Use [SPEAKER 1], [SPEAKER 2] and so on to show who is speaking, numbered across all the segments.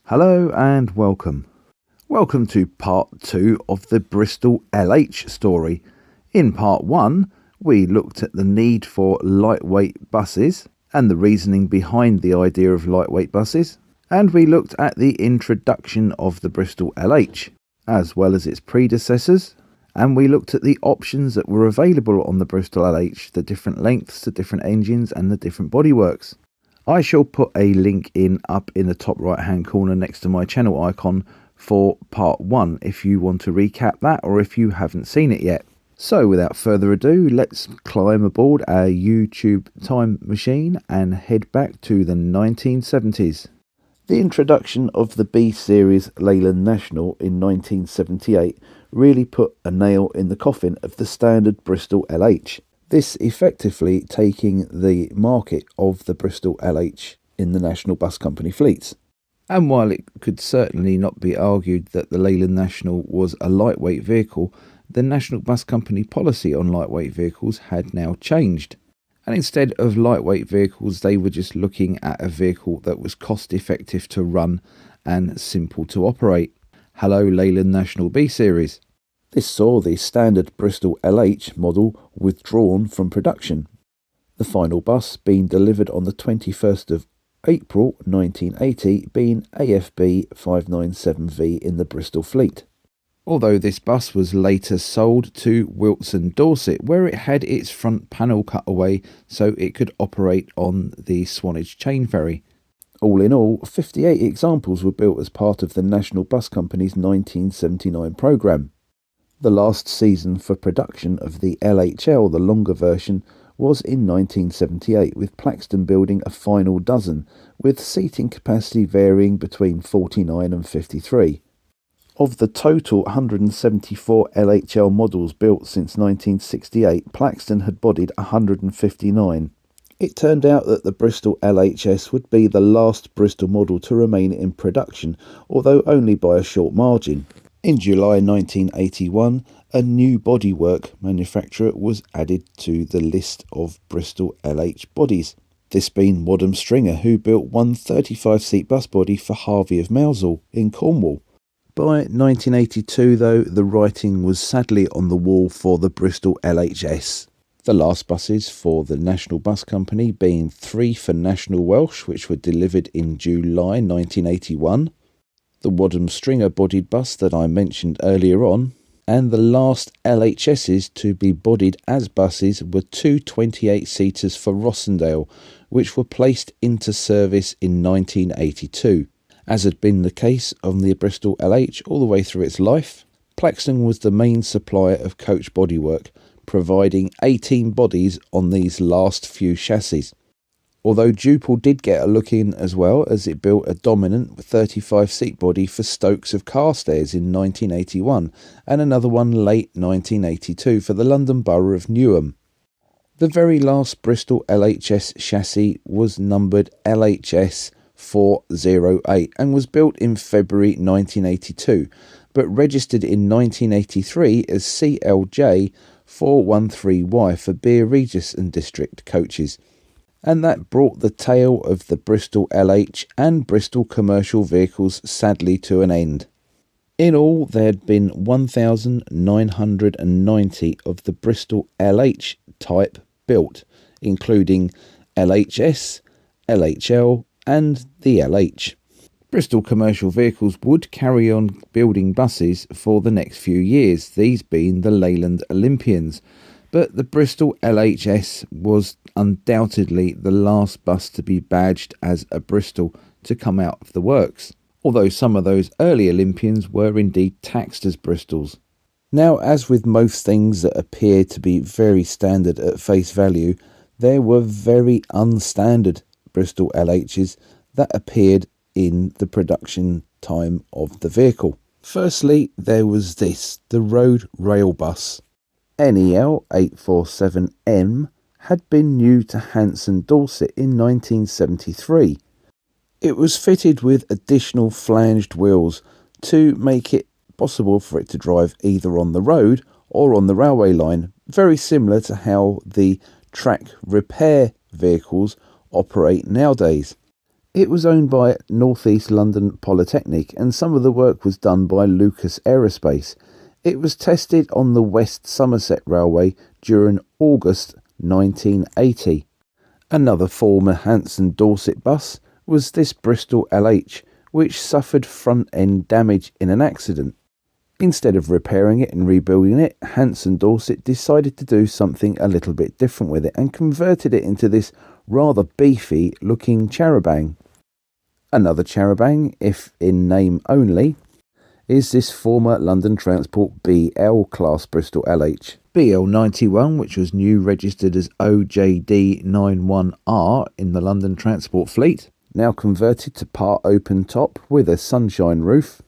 [SPEAKER 1] Hello and welcome. Welcome to part 2 of the Bristol LH story. In part 1, we looked at the need for lightweight buses and the reasoning behind the idea of lightweight buses, and we looked at the introduction of the Bristol LH, as well as its predecessors, and we looked at the options that were available on the Bristol LH, the different lengths, the different engines and the different bodyworks. I shall put a link up in the top right hand corner next to my channel icon for part 1 if you want to recap that or if you haven't seen it yet. So without further ado, let's climb aboard our YouTube time machine and head back to the 1970s. The introduction of the B-Series Leyland National in 1978 really put a nail in the coffin of the standard Bristol LH. This effectively taking the market of the Bristol LH in the National Bus Company fleets. And while it could certainly not be argued that the Leyland National was a lightweight vehicle, the National Bus Company policy on lightweight vehicles had now changed. And instead of lightweight vehicles, they were just looking at a vehicle that was cost effective to run and simple to operate. Hello Leyland National B-Series. This saw the standard Bristol LH model withdrawn from production, the final bus being delivered on the 21st of April 1980 being AFB 597V in the Bristol fleet. Although this bus was later sold to Wilson Dorset, where it had its front panel cut away so it could operate on the Swanage chain ferry. All in all, 58 examples were built as part of the National Bus Company's 1979 programme. The last season for production of the LHL, the longer version, was in 1978, with Plaxton building a final dozen, with seating capacity varying between 49 and 53. Of the total 174 LHL models built since 1968, Plaxton had bodied 159. It turned out that the Bristol LHS would be the last Bristol model to remain in production, although only by a short margin. In July 1981, a new bodywork manufacturer was added to the list of Bristol LH bodies, this being Wadham Stringer, who built one 35-seat bus body for Harvey of Mousehole in Cornwall. By 1982, though, the writing was sadly on the wall for the Bristol LHS. The last buses for the National Bus Company being 3 for National Welsh, which were delivered in July 1981. The Wadham Stringer bodied bus that I mentioned earlier on, and the last LHSs to be bodied as buses were two 28-seaters for Rossendale, which were placed into service in 1982. As had been the case on the Bristol LH all the way through its life, Plaxton was the main supplier of coach bodywork, providing 18 bodies on these last few chassis. Although Dupel did get a look in as well, as it built a dominant 35-seat body for Stokes of Carstairs in 1981 and another one late 1982 for the London Borough of Newham. The very last Bristol LHS chassis was numbered LHS 408 and was built in February 1982, but registered in 1983 as CLJ 413Y for Beer Regis and District coaches. And that brought the tale of the Bristol LH and Bristol Commercial Vehicles sadly to an end. In all, there had been 1,990 of the Bristol LH type built, including LHS, LHL and the LH. Bristol Commercial Vehicles would carry on building buses for the next few years, these being the Leyland Olympians. But the Bristol LHS was undoubtedly the last bus to be badged as a Bristol to come out of the works, although some of those early Olympians were indeed taxed as Bristols. Now, as with most things that appear to be very standard at face value, there were very unstandard Bristol LHs that appeared in the production time of the vehicle. Firstly, there was the road rail bus. NEL 847M had been new to Hanson Dorset in 1973. It was fitted with additional flanged wheels to make it possible for it to drive either on the road or on the railway line, very similar to how the track repair vehicles operate nowadays. It was owned by North East London Polytechnic, and some of the work was done by Lucas Aerospace. It was tested on the West Somerset Railway during August 1980. Another former Hanson Dorset bus was this Bristol LH, which suffered front-end damage in an accident. Instead of repairing it and rebuilding it, Hanson Dorset decided to do something a little bit different with it and converted it into this rather beefy looking charabanc. Another charabanc, if in name only, is this former London Transport BL class Bristol LH. BL91, which was new registered as OJD91R in the London Transport fleet, now converted to part open top with a sunshine roof,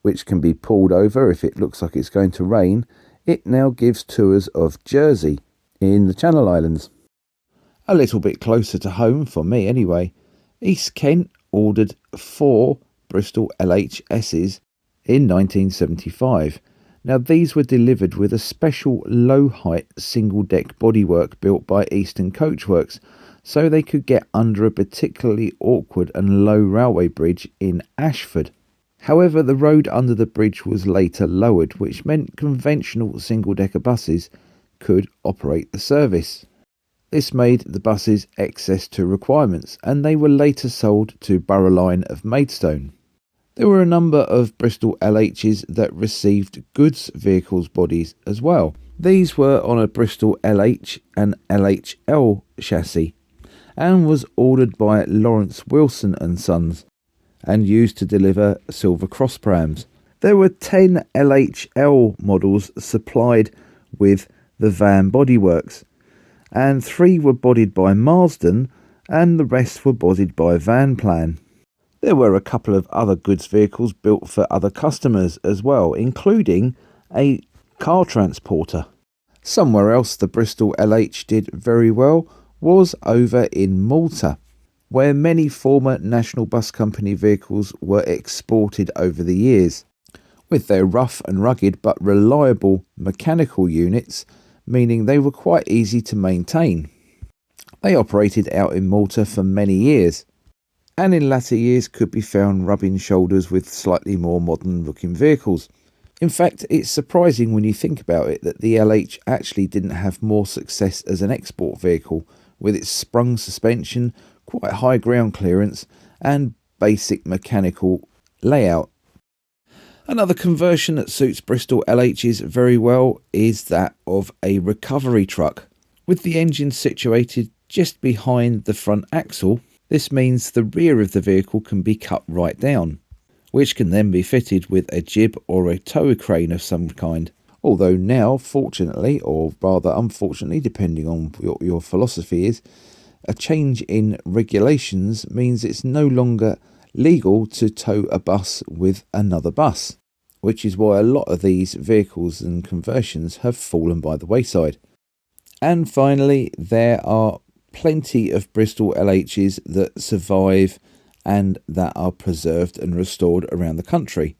[SPEAKER 1] which can be pulled over if it looks like it's going to rain. It now gives tours of Jersey in the Channel Islands. A little bit closer to home, for me anyway, East Kent ordered 4 Bristol LHSs in 1975. Now these were delivered with a special low height single deck bodywork built by Eastern Coachworks, so they could get under a particularly awkward and low railway bridge in Ashford. However, the road under the bridge was later lowered, which meant conventional single-decker buses could operate the service. This made the buses excess to requirements, and they were later sold to Borough Line of Maidstone. There were a number of Bristol LHs that received goods vehicles bodies as well. These were on a Bristol LH and LHL chassis, and was ordered by Lawrence Wilson and Sons, and used to deliver Silver Cross prams. There were 10 LHL models supplied with the van bodyworks, and 3 were bodied by Marsden, and the rest were bodied by Vanplan. There were a couple of other goods vehicles built for other customers as well, including a car transporter. Somewhere else the Bristol LH did very well was over in Malta, where many former National Bus Company vehicles were exported over the years, with their rough and rugged but reliable mechanical units, meaning they were quite easy to maintain. They operated out in Malta for many years, and in latter years could be found rubbing shoulders with slightly more modern looking vehicles. In fact, it's surprising when you think about it that the LH actually didn't have more success as an export vehicle, with its sprung suspension, quite high ground clearance and basic mechanical layout. Another conversion that suits Bristol LHs very well is that of a recovery truck. With the engine situated just behind the front axle, this means the rear of the vehicle can be cut right down, which can then be fitted with a jib or a tow crane of some kind. Although now, fortunately, or rather unfortunately, depending on what your philosophy is, a change in regulations means it's no longer legal to tow a bus with another bus, which is why a lot of these vehicles and conversions have fallen by the wayside. And finally, there are plenty of Bristol LHs that survive and that are preserved and restored around the country.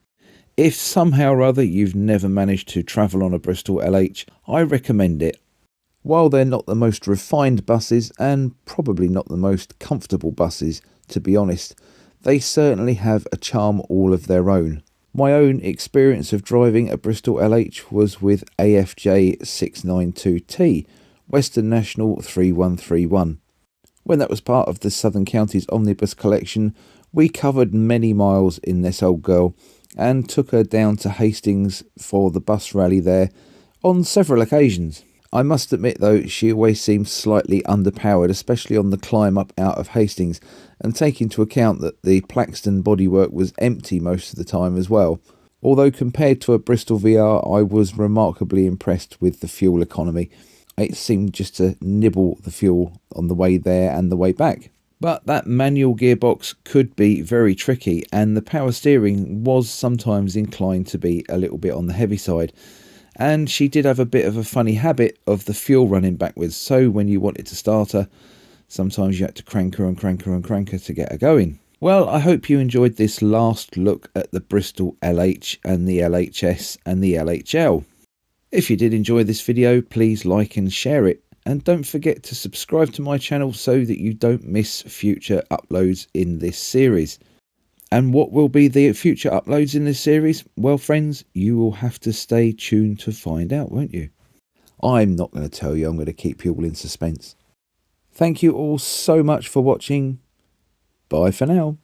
[SPEAKER 1] If somehow or other you've never managed to travel on a Bristol LH, I recommend it. While they're not the most refined buses and probably not the most comfortable buses, to be honest, they certainly have a charm all of their own. My own experience of driving a Bristol LH was with AFJ 692T, Western National 3131. When that was part of the Southern Counties Omnibus collection, we covered many miles in this old girl and took her down to Hastings for the bus rally there on several occasions. I must admit though, she always seemed slightly underpowered, especially on the climb up out of Hastings, and take into account that the Plaxton bodywork was empty most of the time as well. Although compared to a Bristol VR, I was remarkably impressed with the fuel economy. It seemed just to nibble the fuel on the way there and the way back. But that manual gearbox could be very tricky, and the power steering was sometimes inclined to be a little bit on the heavy side. And she did have a bit of a funny habit of the fuel running backwards, so when you wanted to start her, sometimes you had to crank her and crank her and crank her to get her going. Well, I hope you enjoyed this last look at the Bristol LH and the LHS and the LHL. If you did enjoy this video, please like and share it. And don't forget to subscribe to my channel so that you don't miss future uploads in this series. And what will be the future uploads in this series? Well, friends, you will have to stay tuned to find out, won't you? I'm not going to tell you. I'm going to keep you all in suspense. Thank you all so much for watching. Bye for now.